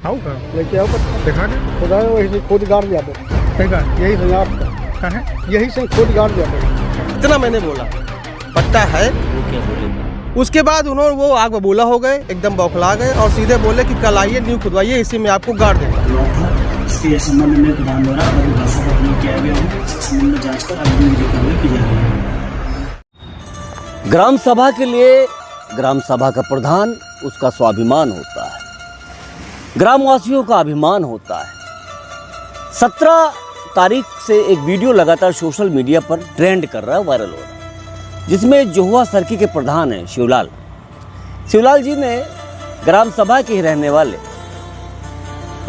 आओ का लेके आओ पत्ता दिखा दे खुदा वही से खोद गाड़ दिया देगा यही से आपका है यही से खोद गाड़ दिया इतना मैंने बोला पट्टा है। उसके बाद उन्होंने वो आग बबूला हो गए, एकदम बौखला गए और सीधे बोले कि कल आइए न्यू खुदवाइए, इसी में आपको गाड़ देगा। इसके संबंध में प्रधान द्वारा भाषा का प्रयोग किया गया है। इस संबंध में जांच कर आगे की कार्रवाई की जा रही है। ग्राम सभा के लिए ग्राम सभा का प्रधान, उसका स्वाभिमान होता है, ग्रामवासियों का अभिमान होता है। 17 तारीख से एक वीडियो लगातार सोशल मीडिया पर ट्रेंड कर रहा है, वायरल हो रहा है, जिसमें जोहुआ सर्किल के प्रधान हैं शिवलाल जी ने ग्राम सभा के ही रहने वाले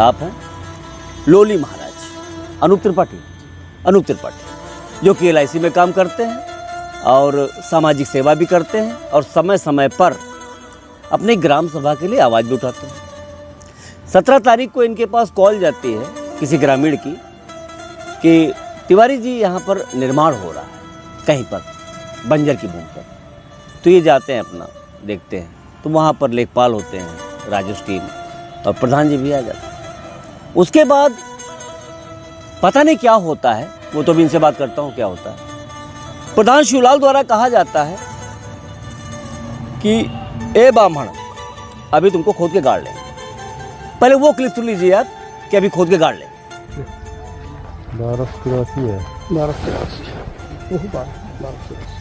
आप हैं लोली महाराज अनूप त्रिपाठी जो कि LIC में काम करते हैं और सामाजिक सेवा भी करते हैं और समय समय पर अपनी ग्राम सभा के लिए आवाज़ भी उठाते हैं। 17 तारीख को इनके पास कॉल जाती है किसी ग्रामीण की कि तिवारी जी यहाँ पर निर्माण हो रहा है कहीं पर बंजर की भूमि पर। तो ये जाते हैं, अपना देखते हैं, तो वहाँ पर लेखपाल होते हैं राजेश टीम और प्रधान जी भी आ जाते हैं। उसके बाद पता नहीं क्या होता है, वो तो भी इनसे बात करता हूँ क्या होता है। प्रधान शिवलाल द्वारा कहा जाता है कि ए ब्राह्मण अभी तुमको खोद के गाड़ लेंगे। पहले वो क्लिप सुन लीजिए आप कि अभी खोद के गाड़ लेंगे। 1283 है 1283 वही बात 1283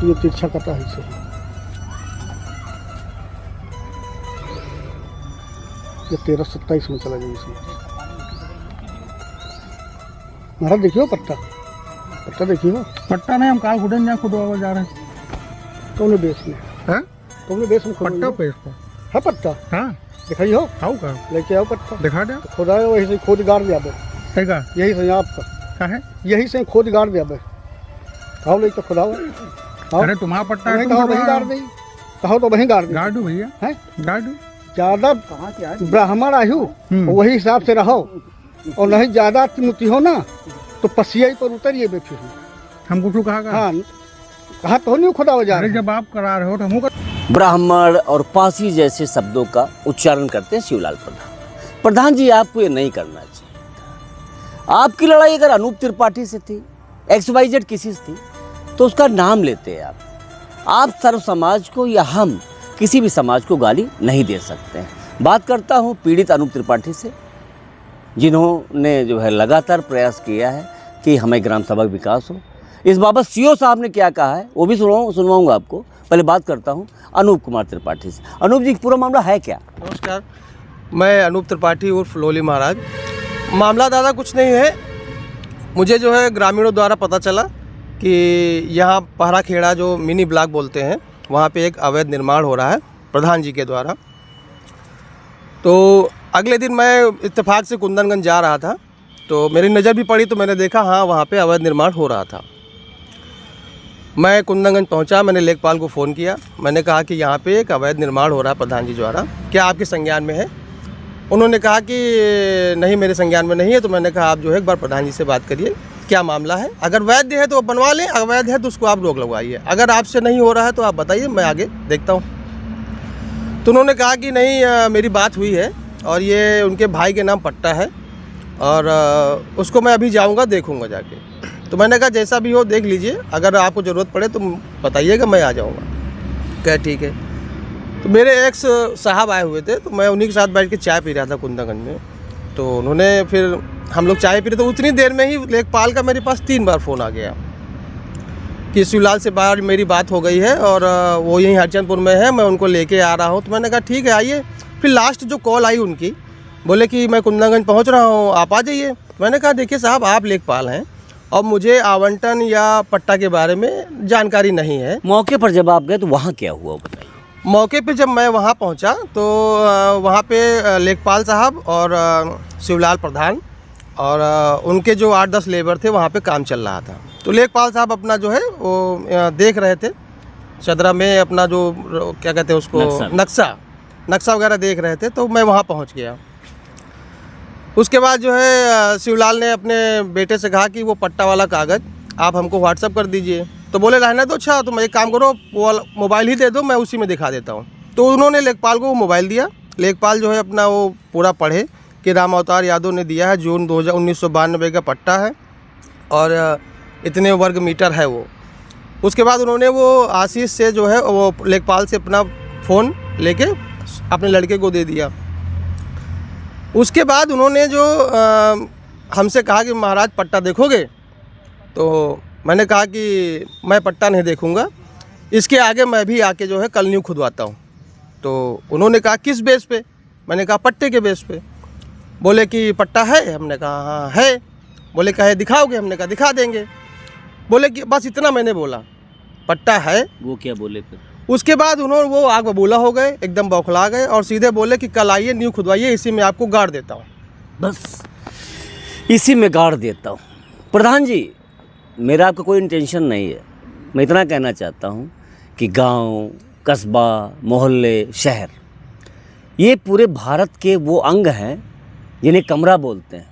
ये तिरछा कटा है इसे ये 1327 में चला गया इसमें। महाराज देखियो पट्टा देखियो पट्टा नहीं, हम काल खुदन जहाँ खुदवा जा रहे हैं। कौन बेस में हैं कौन बेस में पट्टा पे इसको है पट्टा हाँ दिखाइयो आओ का लेके आओ पट्टा दिखा दे खुदा वही से खोद गाड़ दिया देगा यही से आपका है यही से खोद गाड़ दिया कहो ले तो खुदा अरे तुम्हारा पट्टा है, कहो वही गाड़ दी कहो तो वही गाड़ दी गाड़ दो भैया है गाड़ दो। ज्यादा ब्राह्मण आयु वही हिसाब से रहो और नहीं ज्यादा मुती हो ना तो पसियाई पर उतरिए बे फिर हमको क्यों कहा हाँ कहा तो नहीं खुदा हो जा अरे रहे जब आप करा रहे हो तो हमको ब्राह्मण और पासी जैसे शब्दों का उच्चारण करते हैं शिवलाल प्रधान जी। आपको ये नहीं करना चाहिए। आपकी लड़ाई अगर अनूप त्रिपाठी से थी, XYZ किसी से थी, तो उसका नाम लेते हैं आप सर्व समाज को या हम किसी भी समाज को गाली नहीं दे सकते हैं। बात करता हूँ पीड़ित अनूप त्रिपाठी से, जिन्होंने जो है लगातार प्रयास किया है कि हमें ग्राम सभा विकास हो। इस बाबत CO साहब ने क्या कहा है वो भी सुनवाऊंगा आपको। पहले बात करता हूँ अनूप कुमार त्रिपाठी से। अनूप जी, पूरा मामला है क्या? नमस्कार, मैं अनूप त्रिपाठी उर्फ लोली महाराज। मामला दादा कुछ नहीं है, मुझे जो है ग्रामीणों द्वारा पता चला कि यहाँ पहरा खेड़ा जो मिनी ब्लॉक बोलते हैं वहाँ पे एक अवैध निर्माण हो रहा है प्रधान जी के द्वारा। तो अगले दिन मैं इत्तेफाक से कुंदनगंज जा रहा था तो मेरी नज़र भी पड़ी तो मैंने देखा हाँ वहाँ पे अवैध निर्माण हो रहा था। मैं कुंदनगंज पहुँचा, मैंने लेखपाल को फ़ोन किया, मैंने कहा कि यहाँ पे एक अवैध निर्माण हो रहा है प्रधान जी द्वारा, क्या आपके संज्ञान में है? उन्होंने कहा कि नहीं मेरे संज्ञान में नहीं है। तो मैंने कहा आप जो है एक बार प्रधान जी से बात करिए, क्या मामला है, अगर वैध है तो आप बनवा लें, अवैध है तो उसको आप रोक लगवाइए, अगर आपसे नहीं हो रहा है तो आप बताइए, मैं आगे देखता हूँ। तो उन्होंने कहा कि नहीं मेरी बात हुई है और ये उनके भाई के नाम पट्टा है और उसको मैं अभी जाऊँगा देखूँगा जाके। तो मैंने कहा जैसा भी हो देख लीजिए, अगर आपको ज़रूरत पड़े तो बताइएगा, मैं आ जाऊँगा। क्या ठीक है। तो मेरे एक्स साहब आए हुए थे तो मैं उन्हीं के साथ बैठ के चाय पी रहा था कुंदनगंज में। तो उन्होंने फिर हम लोग चाय पी रहे तो उतनी देर में ही लेखपाल का मेरे पास 3 बार फ़ोन आ गया कि शिवलाल से बाहर मेरी बात हो गई है और वो यहीं हरचंदपुर में है, मैं उनको लेके आ रहा हूँ। तो मैंने कहा ठीक है आइए। फिर लास्ट जो कॉल आई उनकी, बोले कि मैं कुंदनगंज पहुँच रहा हूँ, आप आ जाइए। मैंने कहा देखिए साहब, आप लेखपाल हैं और मुझे आवंटन या पट्टा के बारे में जानकारी नहीं है। मौके पर जब आप गए तो वहाँ क्या हुआ बताइए? मौके पे जब मैं वहाँ पहुँचा तो वहाँ पे लेखपाल साहब और शिवलाल प्रधान और उनके जो 8-10 लेबर थे वहाँ पे काम चल रहा था। तो लेखपाल साहब अपना जो है वो देख रहे थे चदरा में, अपना जो क्या कहते हैं उसको नक्शा वगैरह देख रहे थे। तो मैं वहाँ पहुँच गया। उसके बाद जो है शिवलाल ने अपने बेटे से कहा कि वो पट्टा वाला कागज़ आप हमको व्हाट्सअप कर दीजिए। तो बोले रहने दो, अच्छा तो मैं एक काम करो वो मोबाइल ही दे दो, मैं उसी में दिखा देता हूँ। तो उन्होंने लेखपाल को वो मोबाइल दिया लेखपाल जो है अपना वो पूरा पढ़े कि राम अवतार यादव ने दिया है, जून 1992 का पट्टा है और इतने वर्ग मीटर है वो। उसके बाद उन्होंने वो आशीष से जो है वो लेखपाल से अपना फ़ोन लेके अपने लड़के को दे दिया। उसके बाद उन्होंने जो हमसे कहा कि महाराज पट्टा देखोगे, तो मैंने कहा कि मैं पट्टा नहीं देखूंगा, इसके आगे मैं भी आके जो है कल न्यू खुदवाता हूँ। तो उन्होंने कहा किस बेस पे? मैंने कहा पट्टे के बेस पे। बोले कि पट्टा है? हमने कहा हाँ है। बोले कहे दिखाओगे? हमने कहा दिखा देंगे। बोले कि बस इतना मैंने बोला, पट्टा है। वो क्या बोले फिर? उसके बाद उन्होंने वो आग बबूला हो गए, एकदम बौखला गए और सीधे बोले कि कल आइए न्यू खुदवाइए, इसी में आपको गाड़ देता हूँ। बस इसी में गाड़ देता हूँ। प्रधान जी, मेरा आपका कोई इंटेंशन नहीं है। मैं इतना कहना चाहता हूँ कि गांव, कस्बा, मोहल्ले, शहर, ये पूरे भारत के वो अंग हैं जिन्हें कमरा बोलते हैं।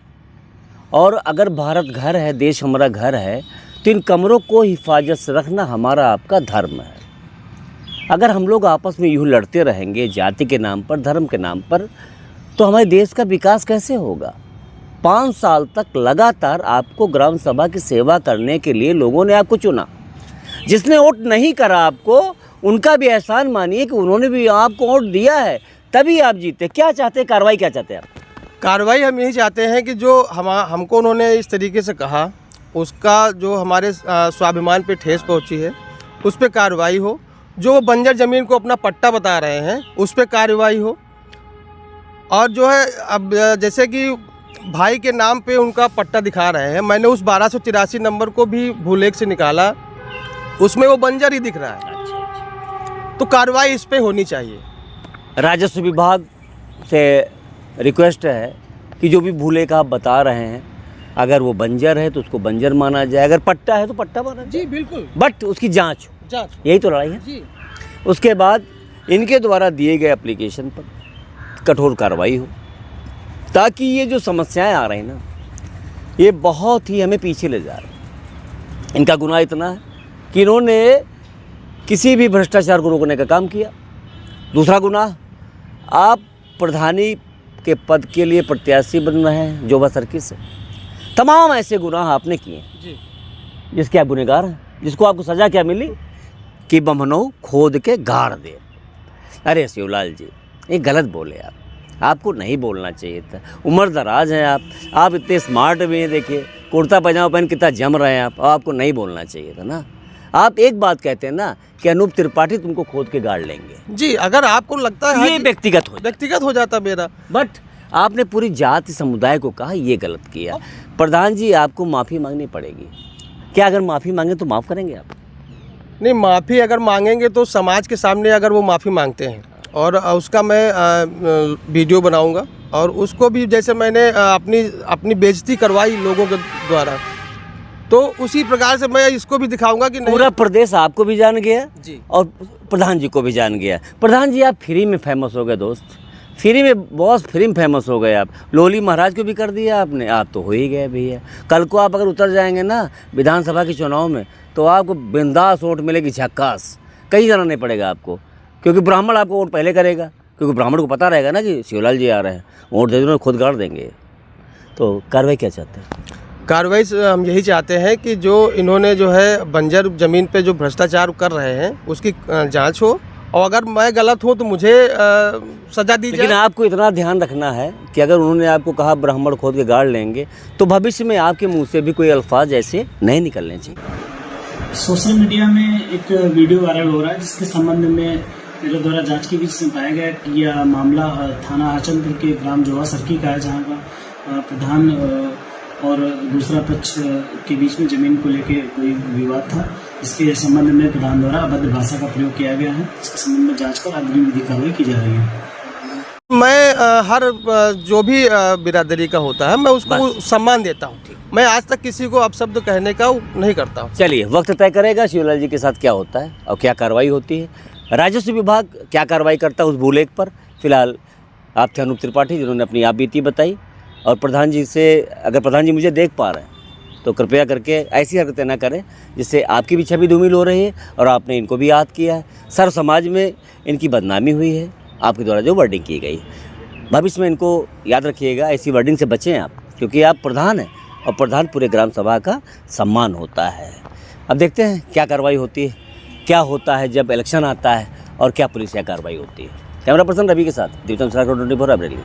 और अगर भारत घर है, देश हमारा घर है, तो इन कमरों को हिफाजत से रखना हमारा आपका धर्म है। अगर हम लोग आपस में यूँ लड़ते रहेंगे जाति के नाम पर, धर्म के नाम पर, तो हमारे देश का विकास कैसे होगा? 5 साल तक लगातार आपको ग्राम सभा की सेवा करने के लिए लोगों ने आपको चुना। जिसने वोट नहीं करा आपको, उनका भी एहसान मानिए कि उन्होंने भी आपको वोट दिया है, तभी आप जीते। क्या चाहते हैं, कार्रवाई क्या चाहते हैं आप? कार्रवाई हम यही चाहते हैं कि जो हमको उन्होंने इस तरीके से कहा, उसका जो हमारे स्वाभिमान पे ठेस पहुंची है, उस पर कार्रवाई हो। जो बंजर ज़मीन को अपना पट्टा बता रहे हैं, उस पर कार्रवाई हो। और जो है अब जैसे कि भाई के नाम पे उनका पट्टा दिखा रहे हैं, मैंने उस 1283 नंबर को भी भूलेख से निकाला, उसमें वो बंजर ही दिख रहा है। तो कार्रवाई इस पे होनी चाहिए। राजस्व विभाग से रिक्वेस्ट है कि जो भी भूलेख आप बता रहे हैं, अगर वो बंजर है तो उसको बंजर माना जाए, अगर पट्टा है तो पट्टा माना जाए। जी बिल्कुल, बट उसकी जांच यही तो लड़ाई है जी। उसके बाद इनके द्वारा दिए गए एप्लीकेशन पर कठोर कार्रवाई हो, ताकि ये जो समस्याएं आ रही ना, ये बहुत ही हमें पीछे ले जा रही हैं। इनका गुनाह इतना है कि इन्होंने किसी भी भ्रष्टाचार को रोकने का काम किया। दूसरा गुनाह, आप प्रधानी के पद के लिए प्रत्याशी बन रहे हैं जोबा सर्किट से। तमाम ऐसे गुनाह आपने किए जी, जिसके आप गुनहगार हैं, जिसको आपको सज़ा क्या मिली कि बमनऊ खोद के गाड़ दे। अरे शिवलाल जी, ये गलत बोले आपको नहीं बोलना चाहिए था। उम्र दराज हैं आप इतने स्मार्ट भी हैं, देखिए कुर्ता पैजामा पहन कितना जम रहे हैं आप, आपको नहीं बोलना चाहिए था ना। आप एक बात कहते हैं ना कि अनूप त्रिपाठी तुमको खोद के गाड़ लेंगे। जी, अगर आपको लगता है ये व्यक्तिगत हो जाता मेरा, बट आपने पूरी जाति समुदाय को कहा, ये गलत किया। प्रधान जी, आपको माफ़ी मांगनी पड़ेगी। क्या अगर माफ़ी मांगे तो माफ़ करेंगे आप? नहीं, माफ़ी अगर मांगेंगे तो समाज के सामने अगर वो माफ़ी मांगते हैं, और उसका मैं वीडियो बनाऊंगा, और उसको भी जैसे मैंने अपनी बेइज्जती करवाई लोगों के द्वारा, तो उसी प्रकार से मैं इसको भी दिखाऊंगा कि नहीं। पूरा प्रदेश आपको भी जान गया जी, और प्रधान जी को भी जान गया। प्रधान जी, आप फ्री में फेमस हो गए दोस्त, फ्री में बॉस, फ्री में फेमस हो गए आप। लोली महाराज को भी कर दिया आपने, आप तो हो ही गए भैया। कल को आप अगर उतर जाएंगे ना विधानसभा के चुनाव में, तो आपको बिंदास वोट मिलेगी, झक्कास। कहीं जाना नहीं पड़ेगा आपको, क्योंकि ब्राह्मण आपको वोट पहले करेगा, क्योंकि ब्राह्मण को पता रहेगा ना कि शिवलाल जी आ रहे हैं, वोट दे दो, खुद गाड़ देंगे। तो कार्रवाई क्या चाहते हैं? कार्रवाई से हम यही चाहते हैं कि जो इन्होंने जो है बंजर ज़मीन पे जो भ्रष्टाचार कर रहे हैं, उसकी जांच हो, और अगर मैं गलत हूँ तो मुझे सज़ा दी जाए। लेकिन आपको इतना ध्यान रखना है कि अगर उन्होंने आपको कहा ब्राह्मण खोद के गाड़ लेंगे, तो भविष्य में आपके मुंह से भी कोई अल्फाज ऐसे नहीं निकलने चाहिए। सोशल मीडिया में एक वीडियो वायरल हो रहा है, जिसके संबंध में मेरे द्वारा जांच की बीच में पाया गया कि यह मामला थाना हरचंदपुर के ग्राम जोहा सर्की का है, जहाँ का प्रधान और दूसरा पक्ष के बीच में जमीन को लेकर कोई विवाद था। इसके संबंध में प्रधान द्वारा अभद्र भाषा का प्रयोग किया गया है। इसके संबंध में जांच कर अग्रिम विधि कार्रवाई की जा रही है। मैं हर जो भी बिरादरी का होता है, मैं उसको सम्मान देता हूँ। मैं आज तक किसी को अपशब्द कहने का नहीं करता हूँ। चलिए, वक्त तय करेगा शिवलाल जी के साथ क्या होता है और क्या कार्रवाई होती है, राजस्व विभाग क्या कार्रवाई करता है उस भूलेख पर। फिलहाल आप थे अनूप त्रिपाठी, जिन्होंने अपनी आप बीती बताई। और प्रधान जी से, अगर प्रधान जी मुझे देख पा रहे हैं तो कृपया करके ऐसी हरकतें ना करें जिससे आपकी भी छवि धूमिल हो रही है और आपने इनको भी याद किया है। सर्व समाज में इनकी बदनामी हुई है। आपके द्वारा जो वर्डिंग की गई। भविष्य में इनको याद रखिएगा, ऐसी वर्डिंग से बचें आप, क्योंकि आप प्रधान हैं और प्रधान पूरे ग्राम सभा का सम्मान होता है। अब देखते हैं क्या कार्रवाई होती है, क्या होता है जब इलेक्शन आता है और क्या पुलिस या कार्रवाई होती है। कैमरा पर्सन रवि के साथ दीपचंद 24 अमरेली।